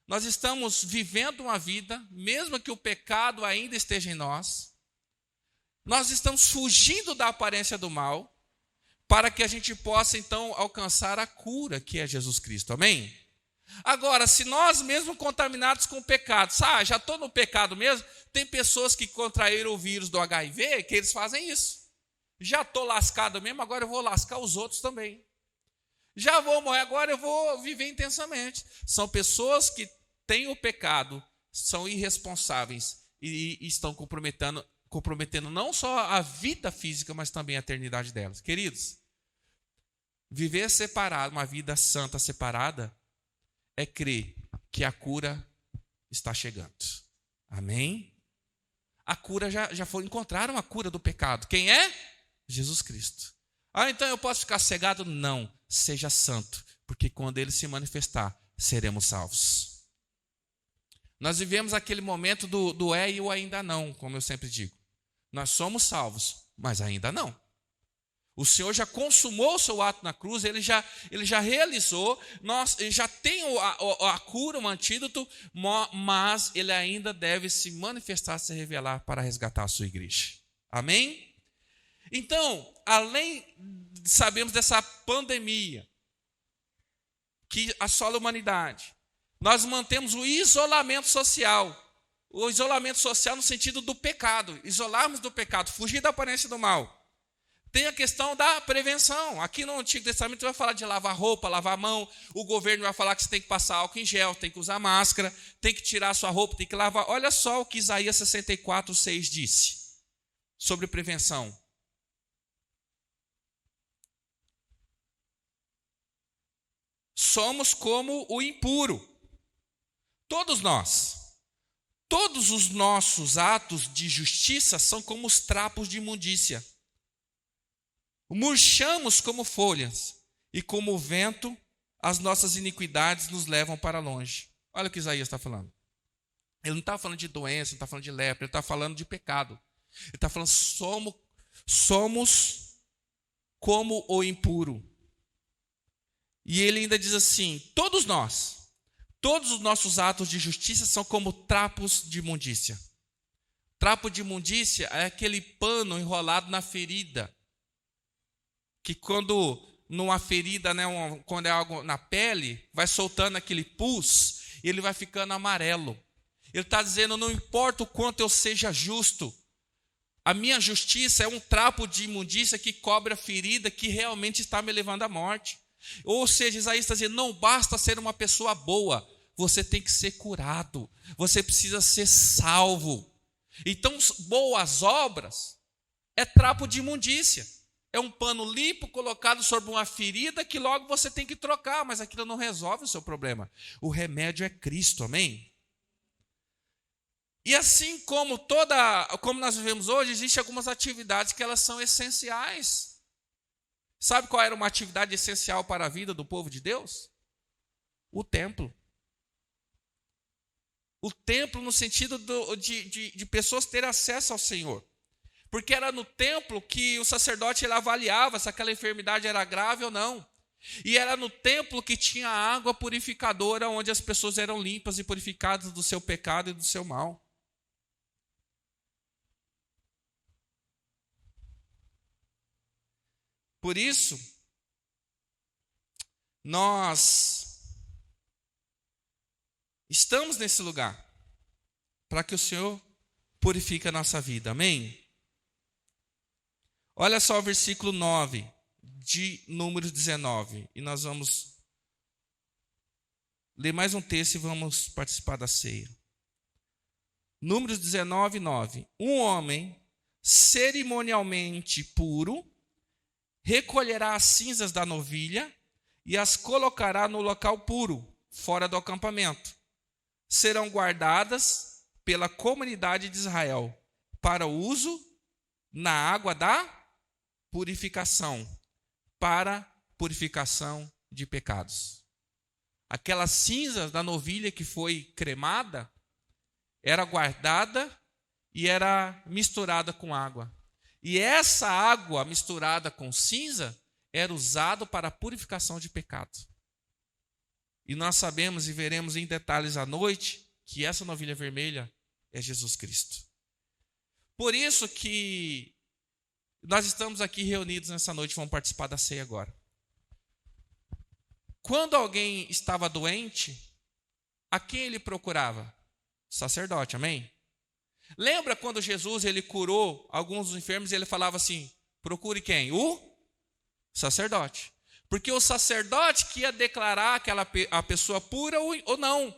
Nós estamos vivendo uma vida, mesmo que o pecado ainda esteja em nós. Nós estamos fugindo da aparência do mal, para que a gente possa então alcançar a cura, que é Jesus Cristo. Amém? Agora, se nós mesmo contaminados com o pecado, já estou no pecado mesmo, tem pessoas que contraíram o vírus do HIV, que eles fazem isso. Já estou lascado mesmo, agora eu vou lascar os outros também. Já vou morrer, agora eu vou viver intensamente. São pessoas que têm o pecado, são irresponsáveis e estão comprometendo não só a vida física, mas também a eternidade delas. Queridos, viver separado, uma vida santa separada, é crer que a cura está chegando. Amém? A cura já foi, encontraram a cura do pecado. Quem é? Jesus Cristo. Então eu posso ficar cegado? Não, seja santo, porque quando ele se manifestar, seremos salvos. Nós vivemos aquele momento do e o ainda não, como eu sempre digo. Nós somos salvos, mas ainda não. O Senhor já consumou o seu ato na cruz, ele já realizou, ele já tem a cura, o antídoto, mas ele ainda deve se manifestar, se revelar para resgatar a sua igreja. Amém? Então, sabemos dessa pandemia que assola a humanidade, nós mantemos o isolamento social. O isolamento social no sentido do pecado, isolarmos do pecado, fugir da aparência do mal. Tem a questão da prevenção. Aqui no Antigo Testamento vai falar de lavar roupa, lavar a mão. O governo vai falar que você tem que passar álcool em gel, tem que usar máscara, tem que tirar a sua roupa, tem que lavar. Olha só o que Isaías 64, 6 disse sobre prevenção. Somos como o impuro. Todos nós. Todos os nossos atos de justiça são como os trapos de imundícia. Murchamos como folhas, e como o vento, as nossas iniquidades nos levam para longe. Olha o que Isaías está falando. Ele não está falando de doença, não está falando de lepra, ele está falando de pecado. Ele está falando, somos como o impuro. E ele ainda diz assim, todos os nossos atos de justiça são como trapos de imundícia. Trapo de imundícia é aquele pano enrolado na ferida, que quando numa ferida, quando é algo na pele, vai soltando aquele pus, e ele vai ficando amarelo. Ele está dizendo, não importa o quanto eu seja justo, a minha justiça é um trapo de imundícia que cobre a ferida que realmente está me levando à morte. Ou seja, Isaías está dizendo, não basta ser uma pessoa boa, você tem que ser curado, você precisa ser salvo. Então, boas obras é trapo de imundícia. É um pano limpo colocado sobre uma ferida que logo você tem que trocar, mas aquilo não resolve o seu problema. O remédio é Cristo, amém? E assim como nós vivemos hoje, existem algumas atividades que elas são essenciais. Sabe qual era uma atividade essencial para a vida do povo de Deus? O templo. O templo no sentido de pessoas terem acesso ao Senhor. Porque era no templo que o sacerdote ele avaliava se aquela enfermidade era grave ou não. E era no templo que tinha água purificadora, onde as pessoas eram limpas e purificadas do seu pecado e do seu mal. Por isso, nós estamos nesse lugar para que o Senhor purifique a nossa vida, amém? Olha só o versículo 9 de Números 19, e nós vamos ler mais um texto e vamos participar da ceia. Números 19, 9. Um homem cerimonialmente puro recolherá as cinzas da novilha e as colocará no local puro, fora do acampamento. Serão guardadas pela comunidade de Israel para o uso na água da purificação, para purificação de pecados. Aquelas cinzas da novilha que foi cremada era guardada e era misturada com água. E essa água misturada com cinza era usada para a purificação de pecado. E nós sabemos e veremos em detalhes à noite que essa novilha vermelha é Jesus Cristo. Por isso que nós estamos aqui reunidos nessa noite e vamos participar da ceia agora. Quando alguém estava doente, a quem ele procurava? Sacerdote, amém? Lembra quando Jesus ele curou alguns dos enfermos e ele falava assim, procure quem? O sacerdote. Porque o sacerdote que ia declarar a pessoa pura ou não.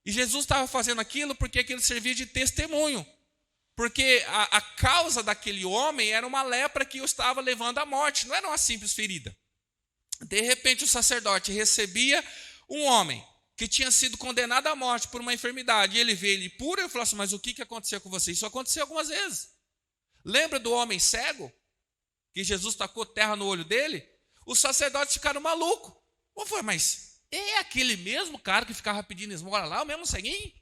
E Jesus estava fazendo aquilo porque aquilo servia de testemunho. Porque a causa daquele homem era uma lepra que o estava levando à morte, não era uma simples ferida. De repente o sacerdote recebia um homem que tinha sido condenado à morte por uma enfermidade. E ele vê ele puro e falou assim, mas o que aconteceu com você? Isso aconteceu algumas vezes. Lembra do homem cego? Que Jesus tacou terra no olho dele? Os sacerdotes ficaram malucos. Mas é aquele mesmo cara que ficava pedindo esmola lá, o mesmo ceguinho?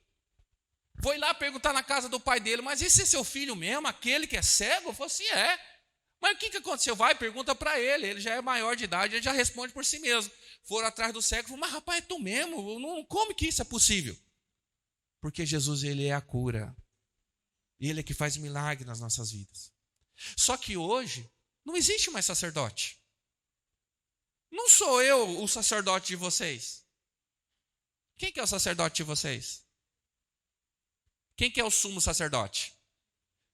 Foi lá perguntar na casa do pai dele, mas esse é seu filho mesmo, aquele que é cego? Eu falei assim, é. Mas o que aconteceu? Vai, pergunta para ele já é maior de idade, ele já responde por si mesmo. Foram atrás do cego e falaram, mas rapaz, é tu mesmo? Não, como que isso é possível? Porque Jesus, ele é a cura. Ele é que faz milagre nas nossas vidas. Só que hoje, não existe mais sacerdote. Não sou eu o sacerdote de vocês. Quem que é o sacerdote de vocês? Quem que é o sumo sacerdote?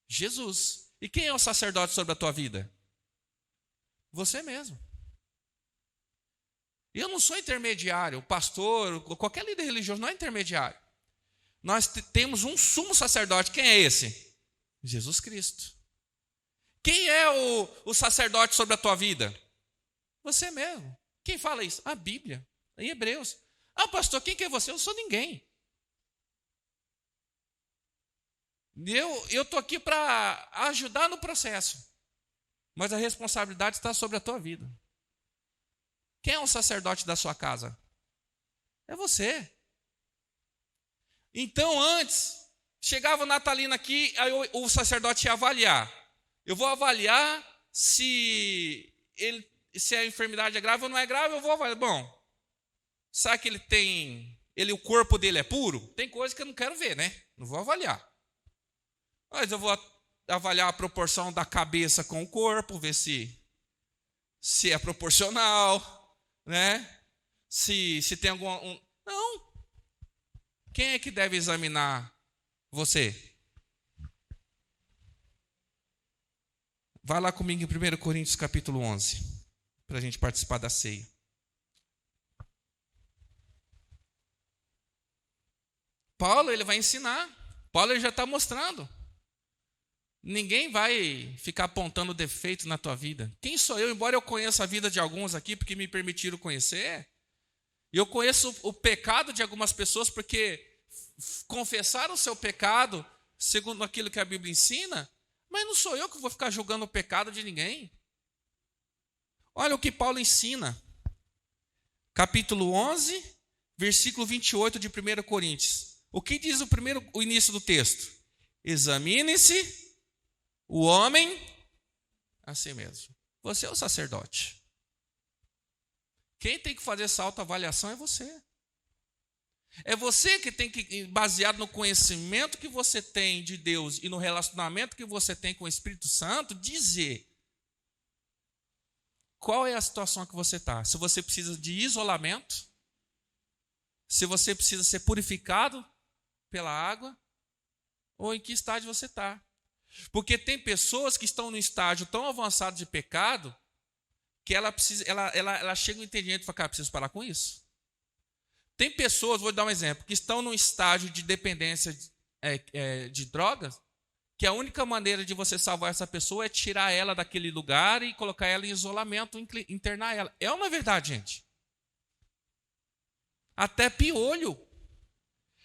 Jesus. E quem é o sacerdote sobre a tua vida? Você mesmo. Eu não sou intermediário, o pastor, qualquer líder religioso não é intermediário. Nós temos um sumo sacerdote. Quem é esse? Jesus Cristo. Quem é o sacerdote sobre a tua vida? Você mesmo. Quem fala isso? A Bíblia, em Hebreus. Ah, pastor, quem que é você? Eu não sou ninguém. Eu estou aqui para ajudar no processo. Mas a responsabilidade está sobre a tua vida. Quem é o sacerdote da sua casa? É você. Então, antes, chegava o natalino aqui, aí o sacerdote ia avaliar. Eu vou avaliar se a enfermidade é grave ou não é grave, eu vou avaliar. Bom, sabe que o corpo dele é puro? Tem coisa que eu não quero ver, né? Não vou avaliar. Mas eu vou avaliar a proporção da cabeça com o corpo, ver se é proporcional, né? Se tem algum... Não. Quem é que deve examinar você? Vai lá comigo em 1 Coríntios capítulo 11, para a gente participar da ceia. Paulo, ele vai ensinar. Paulo, ele já está mostrando. Ninguém vai ficar apontando defeito na tua vida. Quem sou eu? Embora eu conheça a vida de alguns aqui, porque me permitiram conhecer, eu conheço o pecado de algumas pessoas, porque confessaram o seu pecado, segundo aquilo que a Bíblia ensina, mas não sou eu que vou ficar julgando o pecado de ninguém. Olha o que Paulo ensina. Capítulo 11, versículo 28 de 1 Coríntios. O que diz o início do texto? Examine-se o homem a si mesmo. Você é o sacerdote. Quem tem que fazer essa autoavaliação é você. É você que tem que, baseado no conhecimento que você tem de Deus e no relacionamento que você tem com o Espírito Santo, dizer qual é a situação que você está. Se você precisa de isolamento, se você precisa ser purificado pela água, ou em que estágio você está. Porque tem pessoas que estão no estágio tão avançado de pecado que ela chega no entendimento e fala, cara, preciso parar com isso. Tem pessoas, vou dar um exemplo, que estão num estágio de dependência de drogas que a única maneira de você salvar essa pessoa é tirar ela daquele lugar e colocar ela em isolamento, internar ela. É ou não é verdade, gente? Até piolho.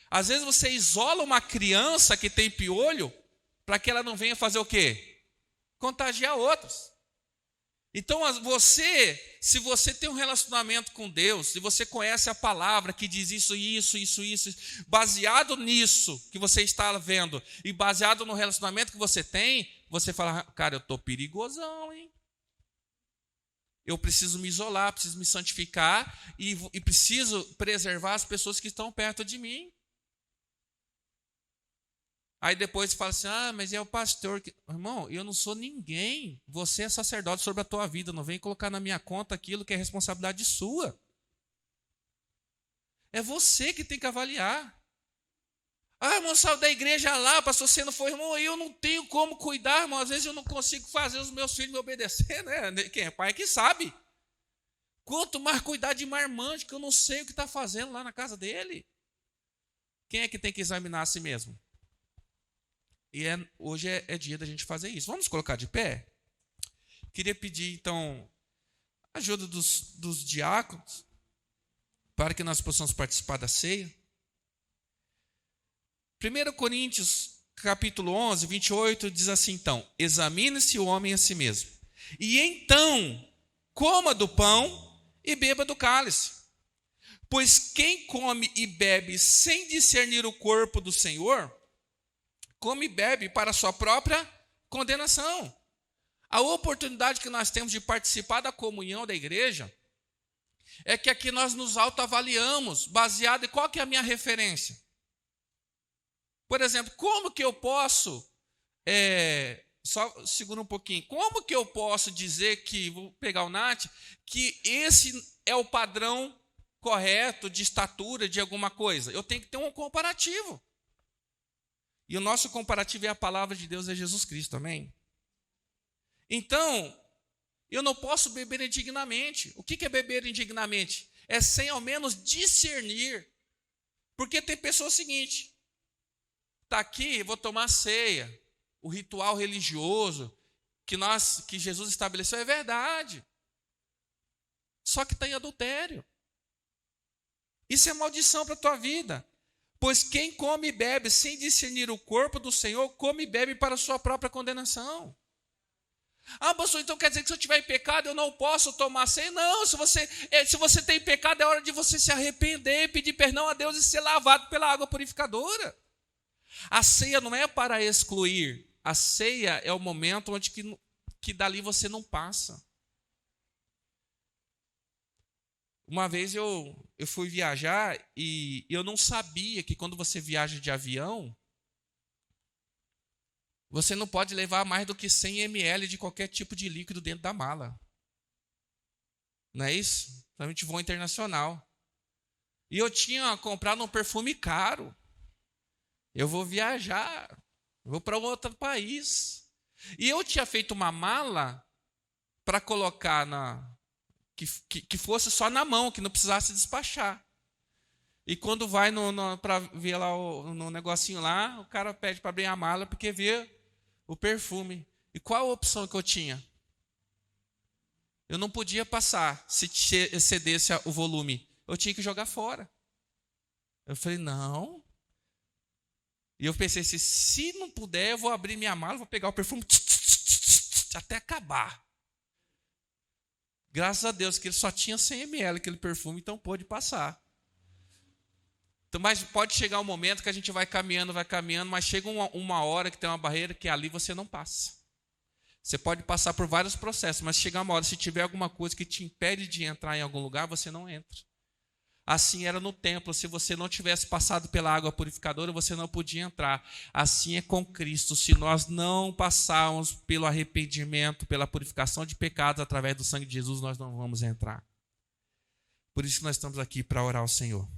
Às vezes você isola uma criança que tem piolho para que ela não venha fazer o quê? Contagiar outros. Então, se você tem um relacionamento com Deus, se você conhece a palavra que diz isso, baseado nisso que você está vendo e baseado no relacionamento que você tem, você fala, cara, eu estou perigosão, hein? Eu preciso me isolar, preciso me santificar e preciso preservar as pessoas que estão perto de mim. Aí depois você fala assim, mas é o pastor. Irmão, eu não sou ninguém. Você é sacerdote sobre a tua vida. Não vem colocar na minha conta aquilo que é responsabilidade sua. É você que tem que avaliar. Irmão, saiu da igreja lá, pastor, você não foi, irmão, eu não tenho como cuidar, irmão. Às vezes eu não consigo fazer os meus filhos me obedecer, né? Quem é pai é que sabe. Quanto mais cuidar de marmanjo, que eu não sei o que está fazendo lá na casa dele. Quem é que tem que examinar a si mesmo? E hoje é dia da gente fazer isso. Vamos colocar de pé? Queria pedir, então, a ajuda dos diáconos para que nós possamos participar da ceia. 1 Coríntios, capítulo 11, 28, diz assim, então, examine-se o homem a si mesmo, e então coma do pão e beba do cálice. Pois quem come e bebe sem discernir o corpo do Senhor, come e bebe para a sua própria condenação. A oportunidade que nós temos de participar da comunhão da igreja é que aqui nós nos autoavaliamos, baseado em qual que é a minha referência. Por exemplo, como que eu posso, só segura um pouquinho, como que eu posso dizer que, vou pegar o Nath, que esse é o padrão correto de estatura de alguma coisa? Eu tenho que ter um comparativo. E o nosso comparativo é a palavra de Deus, é Jesus Cristo, amém? Então, eu não posso beber indignamente. O que é beber indignamente? É sem ao menos discernir. Porque tem pessoa seguinte, está aqui, vou tomar ceia, o ritual religioso que Jesus estabeleceu é verdade. Só que está em adultério. Isso é maldição para a tua vida. Pois quem come e bebe sem discernir o corpo do Senhor, come e bebe para a sua própria condenação. Pastor, então quer dizer que se eu estiver em pecado, eu não posso tomar ceia? Não, se você tem pecado, é hora de você se arrepender, pedir perdão a Deus e ser lavado pela água purificadora. A ceia não é para excluir. A ceia é o momento onde que dali você não passa. Uma vez eu fui viajar e eu não sabia que quando você viaja de avião, você não pode levar mais do que 100 ml de qualquer tipo de líquido dentro da mala. Não é isso? Principalmente voo internacional. E eu tinha comprado um perfume caro. Eu vou viajar, vou para outro país. E eu tinha feito uma mala para colocar que fosse só na mão, que não precisasse despachar. E quando vai para ver lá no negocinho lá, o cara pede para abrir a mala porque vê o perfume. E qual a opção que eu tinha? Eu não podia passar se excedesse o volume. Eu tinha que jogar fora. Eu falei, não. E eu pensei assim, se não puder, eu vou abrir minha mala, vou pegar o perfume até acabar. Graças a Deus que ele só tinha 100 ml aquele perfume, então pôde passar. Então, mas pode chegar um momento que a gente vai caminhando, mas chega uma hora que tem uma barreira que ali você não passa. Você pode passar por vários processos, mas chegar uma hora, se tiver alguma coisa que te impede de entrar em algum lugar, você não entra. Assim era no templo, se você não tivesse passado pela água purificadora, você não podia entrar. Assim é com Cristo, se nós não passarmos pelo arrependimento, pela purificação de pecados através do sangue de Jesus, nós não vamos entrar. Por isso que nós estamos aqui para orar ao Senhor.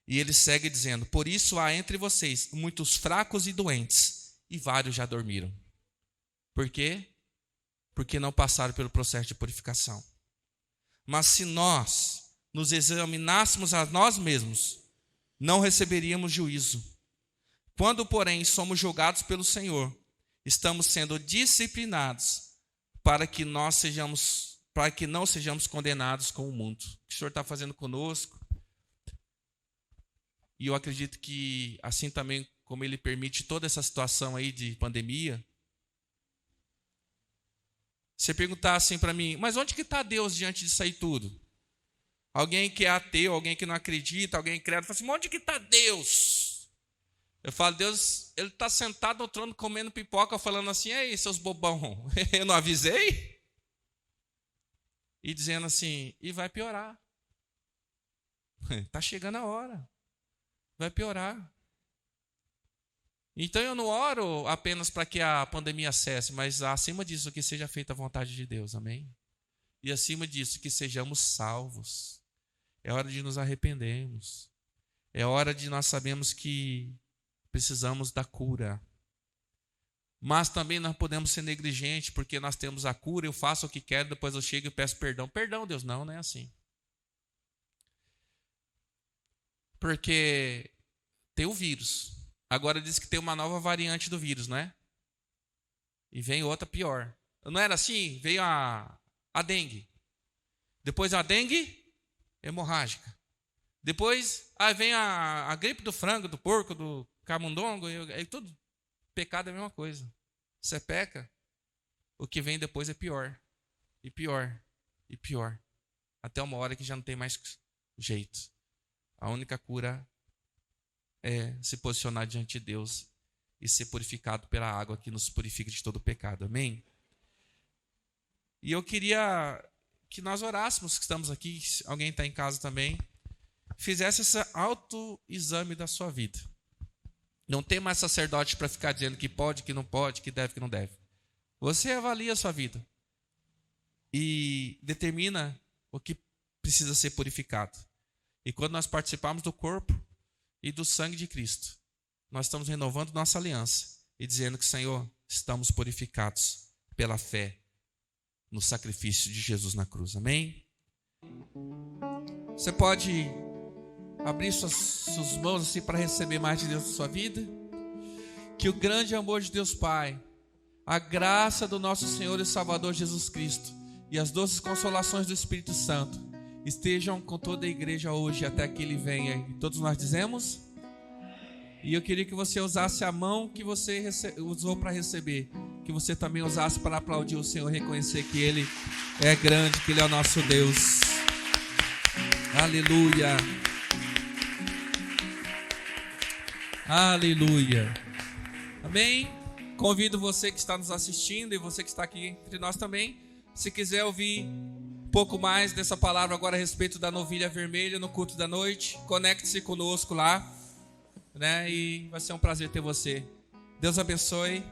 E ele segue dizendo, por isso há entre vocês muitos fracos e doentes, e vários já dormiram. Por quê? Porque não passaram pelo processo de purificação. Mas se nós nos examinássemos a nós mesmos, não receberíamos juízo. Quando, porém, somos julgados pelo Senhor, estamos sendo disciplinados para que não sejamos condenados com o mundo. O que o Senhor está fazendo conosco? E eu acredito que, assim também como Ele permite toda essa situação aí de pandemia, você perguntar assim para mim, mas onde que está Deus diante disso aí tudo? Alguém que é ateu, alguém que não acredita, alguém incrédulo, fala assim, onde que está Deus? Eu falo, Deus, Ele está sentado no trono comendo pipoca, falando assim, ei, seus bobão, eu não avisei? E dizendo assim, e vai piorar. Está chegando a hora, vai piorar. Então eu não oro apenas para que a pandemia cesse, mas acima disso que seja feita a vontade de Deus, amém? E acima disso que sejamos salvos. É hora de nos arrependermos. É hora de nós sabermos que precisamos da cura. Mas também não podemos ser negligentes, porque nós temos a cura, eu faço o que quero, depois eu chego e peço perdão. Perdão, Deus, não é assim. Porque tem o vírus. Agora diz que tem uma nova variante do vírus, não é? E vem outra pior. Não era assim? Veio a dengue. Depois a dengue hemorrágica. Depois vem a gripe do frango, do porco, do camundongo, e tudo. Pecado é a mesma coisa. Você peca, o que vem depois é pior. E pior. E pior. Até uma hora que já não tem mais jeito. A única cura é se posicionar diante de Deus e ser purificado pela água que nos purifica de todo pecado. Amém? E eu queria que nós orássemos, que estamos aqui, se alguém está em casa também, fizesse esse autoexame da sua vida. Não tem mais sacerdote para ficar dizendo que pode, que não pode, que deve, que não deve. Você avalia a sua vida e determina o que precisa ser purificado. E quando nós participamos do corpo e do sangue de Cristo, nós estamos renovando nossa aliança e dizendo que, Senhor, estamos purificados pela fé no sacrifício de Jesus na cruz. Amém? Você pode abrir suas mãos assim para receber mais de Deus na sua vida? Que o grande amor de Deus Pai, a graça do nosso Senhor e Salvador Jesus Cristo e as doces consolações do Espírito Santo estejam com toda a igreja hoje até que Ele venha. E todos nós dizemos? E eu queria que você usasse a mão que você usou para receber, que você também usasse para aplaudir o Senhor, reconhecer que Ele é grande, que Ele é o nosso Deus. Aleluia. Aleluia. Amém? Convido você que está nos assistindo e você que está aqui entre nós também, se quiser ouvir um pouco mais dessa palavra agora a respeito da novilha vermelha no culto da noite, conecte-se conosco lá, né? E vai ser um prazer ter você. Deus abençoe.